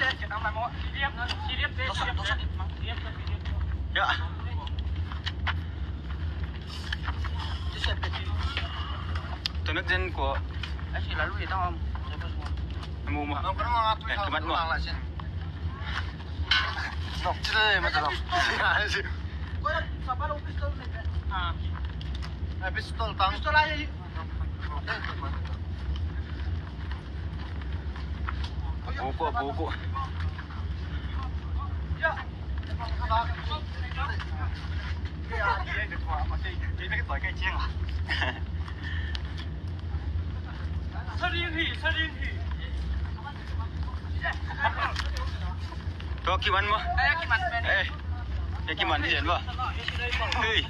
Ya. Tunod din ko. Ay, sila lu ito om. Amo mo. Kemat mo. Stop, cire mata dong. Kau siapa lu pistol ni? Pistol tang. Pistol aja. Buku. Ya. Có kim ăn không? Ê, cái kim ăn thì hiện không? Ê.